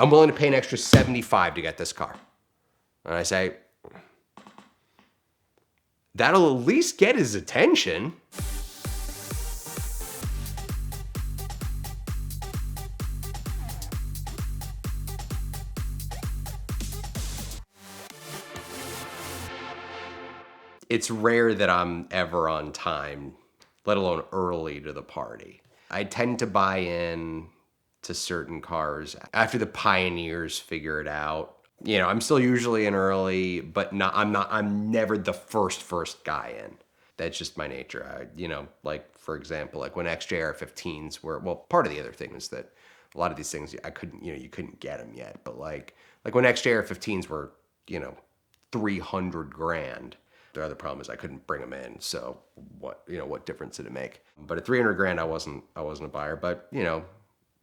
I'm willing to pay an extra $75 to get this car. And I say, that'll at least get his attention. It's rare that I'm ever on time, let alone early to the party. I tend to buy in to certain cars after the pioneers figure it out. You know, I'm still usually in early, but I'm never the first guy in. That's just my nature. Like for example, like when XJR15s were, well, part of the other thing is that a lot of these things you couldn't get them yet, but like when XJR15s were, 300 grand. The other problem is I couldn't bring them in. So what difference did it make? But at 300 grand, I wasn't a buyer, but a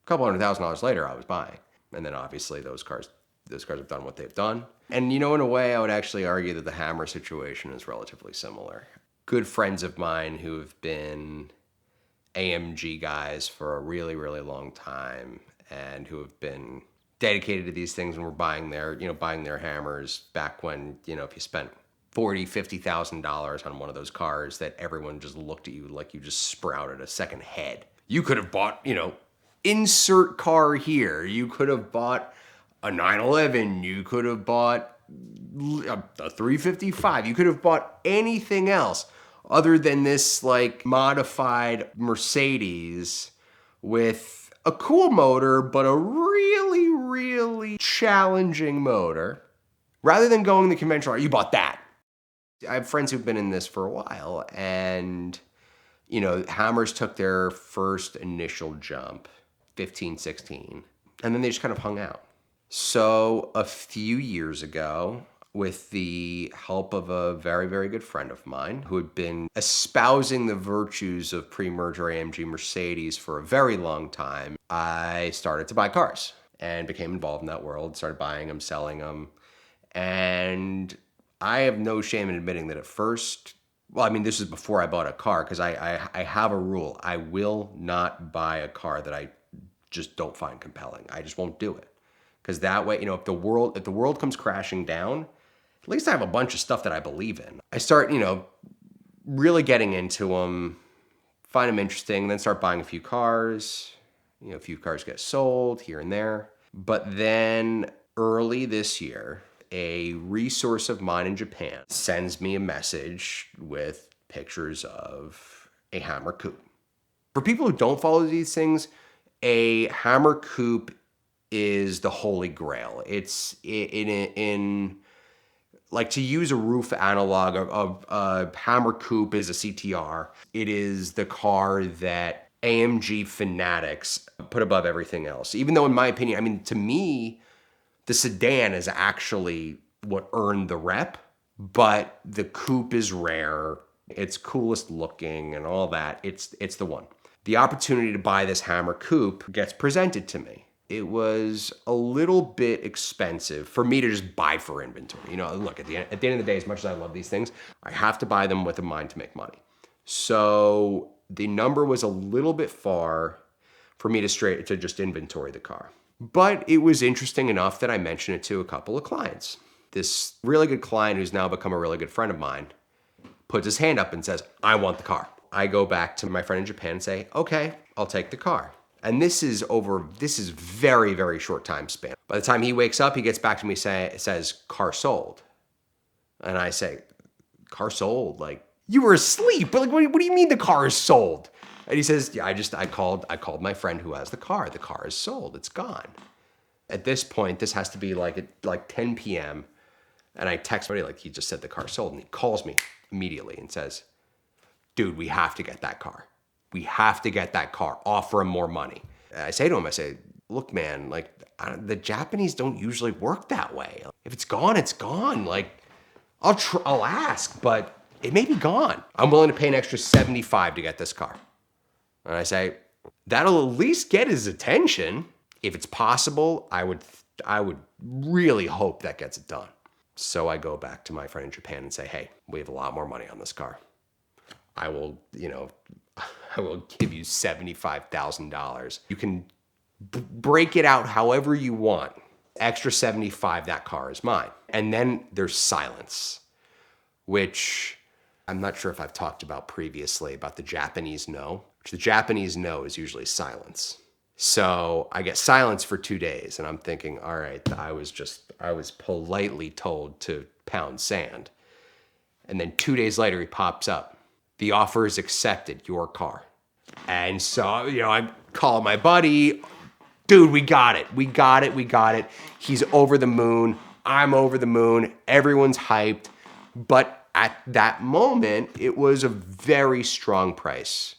couple $100,000 later, I was buying. And then obviously those cars have done what they've done. And in a way, I would actually argue that the Hammer situation is relatively similar. Good friends of mine who have been AMG guys for a really, really long time and who have been dedicated to these things and were buying their Hammers back when, if you spent $40,000, $50,000 on one of those cars that everyone just looked at you like you just sprouted a second head. You could have bought, insert car here. You could have bought a 911. You could have bought a 355. You could have bought anything else other than this like modified Mercedes with a cool motor, but a really, really challenging motor. Rather than going the conventional route, you bought that. I have friends who've been in this for a while, and Hammers took their first initial jump, 15, 16, and then they just kind of hung out. So a few years ago, with the help of a very, very good friend of mine who had been espousing the virtues of pre-merger AMG Mercedes for a very long time, I started to buy cars and became involved in that world, started buying them, selling them, and I have no shame in admitting that at first, this is before I bought a car, because I have a rule. I will not buy a car that I just don't find compelling. I just won't do it. Because that way, if the world comes crashing down, at least I have a bunch of stuff that I believe in. I start, really getting into them, find them interesting, then start buying a few cars. A few cars get sold here and there. But then early this year, a resource of mine in Japan sends me a message with pictures of a Hammer coupe. For people who don't follow these things, a Hammer coupe is the holy grail. It's in like, to use a roof analog of a Hammer coupe is a CTR. It is the car that AMG fanatics put above everything else. Even though in my opinion, to me, the sedan is actually what earned the rep, but the coupe is rare. It's coolest looking and all that. It's the one. The opportunity to buy this Hammer coupe gets presented to me. It was a little bit expensive for me to just buy for inventory. Look, at the end of the day, as much as I love these things, I have to buy them with a mind to make money. So the number was a little bit far for me to just inventory the car. But it was interesting enough that I mentioned it to a couple of clients. This really good client who's now become a really good friend of mine puts his hand up and says, I want the car. I go back to my friend in Japan and say, okay, I'll take the car. And this is very, very short time span. By the time he wakes up, he gets back to me, says, car sold. And I say, car sold? Like, you were asleep. But like, what do you mean the car is sold? And he says, yeah, I called my friend who has the car. The car is sold. It's gone. At this point, this has to be like 10 p.m. And I text somebody like, he just said the car sold. And he calls me immediately and says, dude, we have to get that car. We have to get that car. Offer him more money. And I say to him, look, man, like, the Japanese don't usually work that way. If it's gone, it's gone. Like, I'll ask, but it may be gone. I'm willing to pay an extra $75 to get this car. And I say, that'll at least get his attention. If it's possible, I would really hope that gets it done. So I go back to my friend in Japan and say, hey, we have a lot more money on this car. I will give you $75,000. You can break it out however you want. Extra 75, that car is mine. And then there's silence, which I'm not sure if I've talked about previously about the Japanese no, which the Japanese no is usually silence. So I get silence for 2 days and I'm thinking, all right, I was politely told to pound sand. And then 2 days later, he pops up. The offer is accepted, your car. And so, I call my buddy, dude, we got it. We got it. We got it. He's over the moon. I'm over the moon. Everyone's hyped. But at that moment, it was a very strong price.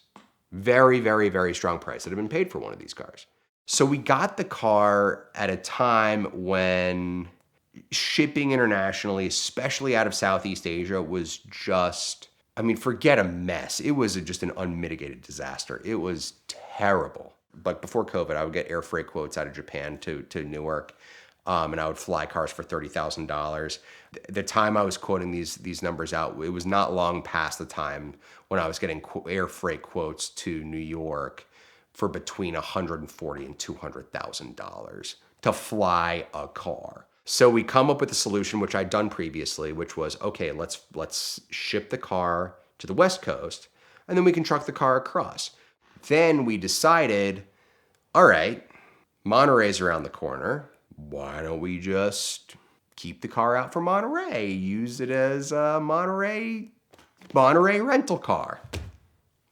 Very, very, very strong price that had been paid for one of these cars. So we got the car at a time when shipping internationally, especially out of Southeast Asia, was just, forget a mess. It was just an unmitigated disaster. It was terrible. But before COVID, I would get air freight quotes out of Japan to Newark, and I would fly cars for $30,000. The time I was quoting these numbers out, it was not long past the time when I was getting air freight quotes to New York for between $140,000 and $200,000 to fly a car. So we come up with a solution, which I'd done previously, which was, okay, let's ship the car to the West Coast, and then we can truck the car across. Then we decided, all right, Monterey's around the corner. Why don't we just keep the car out for Monterey? Use it as a Monterey rental car.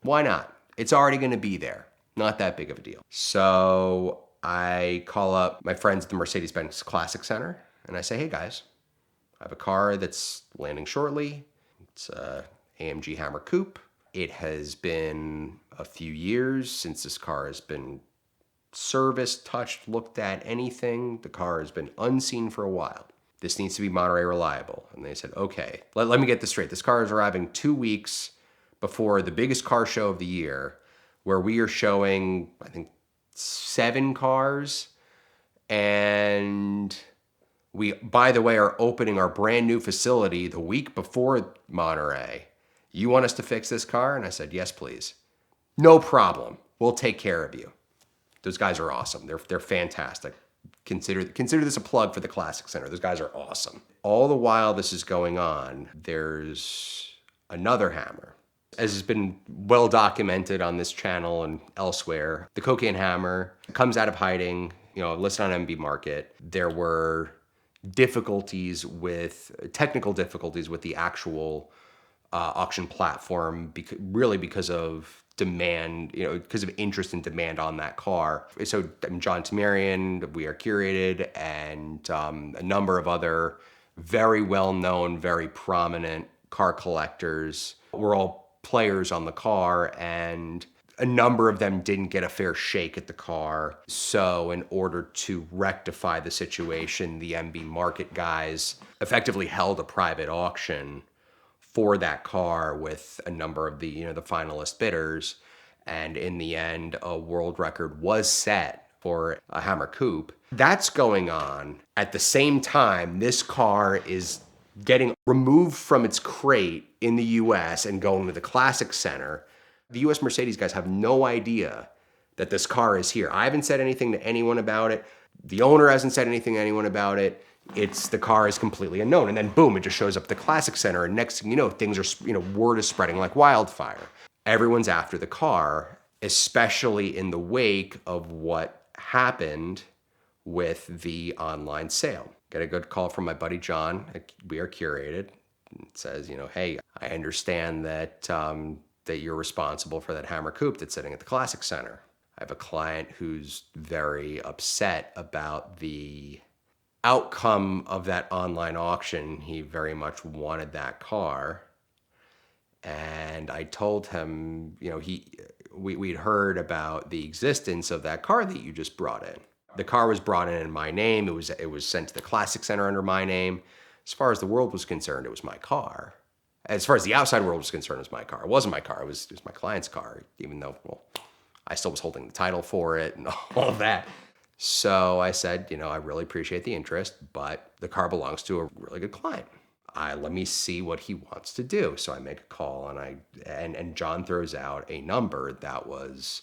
Why not? It's already going to be there. Not that big of a deal. So I call up my friends at the Mercedes-Benz Classic Center and I say, hey guys, I have a car that's landing shortly. It's a AMG Hammer Coupe. It has been a few years since this car has been serviced, touched, looked at, anything. The car has been unseen for a while. This needs to be Monterey reliable. And they said, okay, let me get this straight. This car is arriving 2 weeks before the biggest car show of the year, where we are showing, I think, 7 cars. And we, by the way, are opening our brand new facility the week before Monterey. You want us to fix this car? And I said, yes, please. No problem. We'll take care of you. Those guys are awesome. They're fantastic. Consider this a plug for the Classic Center. Those guys are awesome. All the while this is going on, there's another Hammer. As has been well documented on this channel and elsewhere, the Cocaine Hammer comes out of hiding, listed on MB Market. There were technical difficulties with the actual auction platform, because of demand, because of interest and demand on that car. So John Tamarian, We Are Curated, and a number of other very well-known, very prominent car collectors were all players on the car, and a number of them didn't get a fair shake at the car. So in order to rectify the situation, the MB Market guys effectively held a private auction for that car with a number of the finalist bidders, and in the end a world record was set for a Hammer Coupe. That's going on at the same time this car is getting removed from its crate in the US and going to the Classic Center. The US Mercedes guys have no idea that this car is here. I haven't said anything to anyone about it. The owner hasn't said anything to anyone about it. The car is completely unknown. And then boom, it just shows up at the Classic Center. And next thing you know, things are, word is spreading like wildfire. Everyone's after the car, especially in the wake of what happened with the online sale. Get a good call from my buddy John at We Are Curated. It says, hey, I understand that that you're responsible for that Hammer Coupe that's sitting at the Classic Center. I have a client who's very upset about the outcome of that online auction. He very much wanted that car. And I told him, we'd heard about the existence of that car that you just brought in. The car was brought in my name. It was sent to the Classic Center under my name. As far as the world was concerned, it was my car. As far as the outside world was concerned, it was my car. It wasn't my car. It was my client's car, even though, I still was holding the title for it and all that. So I said, I really appreciate the interest, but the car belongs to a really good client. Let me see what he wants to do. So I make a call, and John throws out a number that was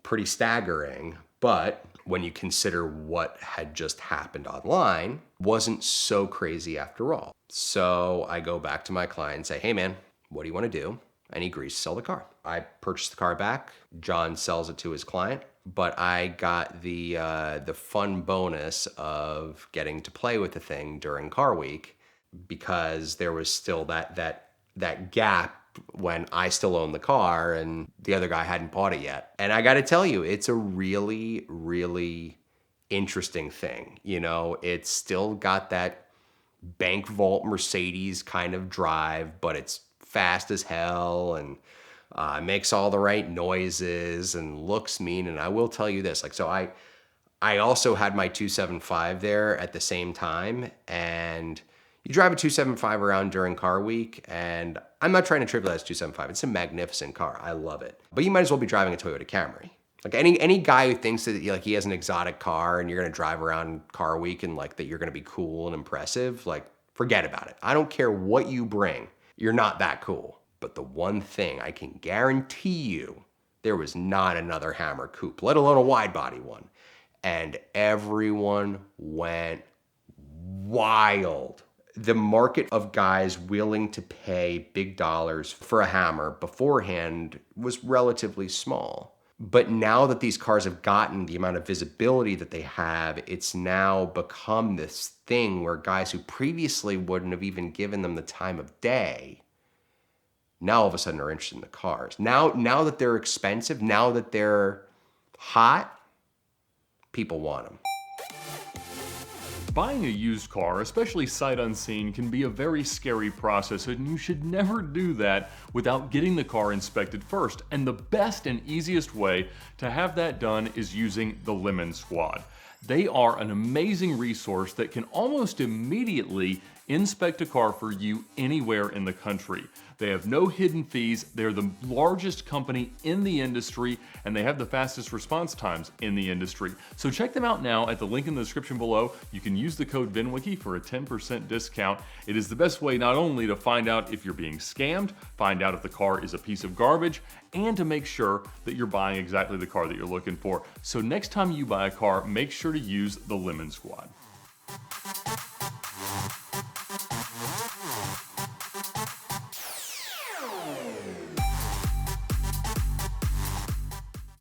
pretty staggering, But when you consider what had just happened online, wasn't so crazy after all. So I go back to my client and say, hey man, what do you want to do? And he agrees to sell the car. I purchase the car back. John sells it to his client, but I got the fun bonus of getting to play with the thing during car week, because there was still that gap when I still owned the car and the other guy hadn't bought it yet. And I got to tell you, it's a really, really interesting thing. You know, it's still got that bank vault Mercedes kind of drive, but it's fast as hell and makes all the right noises and looks mean. And I will tell you this, like, so I also had my 275 there at the same time, and you drive a 275 around during car week, and I'm not trying to trivialize 275. It's a magnificent car. I love it. But you might as well be driving a Toyota Camry. Like any guy who thinks that like he has an exotic car and you're gonna drive around car week and like that you're gonna be cool and impressive, like forget about it. I don't care what you bring. You're not that cool. But the one thing I can guarantee you, there was not another Hammer coupe, let alone a wide body one. And everyone went wild. The market of guys willing to pay big dollars for a Hammer beforehand was relatively small. But now that these cars have gotten the amount of visibility that they have, it's now become this thing where guys who previously wouldn't have even given them the time of day, now all of a sudden are interested in the cars. Now that they're expensive, now that they're hot, people want them. Buying a used car, especially sight unseen, can be a very scary process, and you should never do that without getting the car inspected first. And the best and easiest way to have that done is using the Lemon Squad. They are an amazing resource that can almost immediately inspect a car for you anywhere in the country. They have no hidden fees, they're the largest company in the industry, and they have the fastest response times in the industry. So check them out now at the link in the description below. You can use the code VinWiki for a 10% discount. It is the best way not only to find out if you're being scammed, find out if the car is a piece of garbage, and to make sure that you're buying exactly the car that you're looking for. So next time you buy a car, make sure to use the Lemon Squad.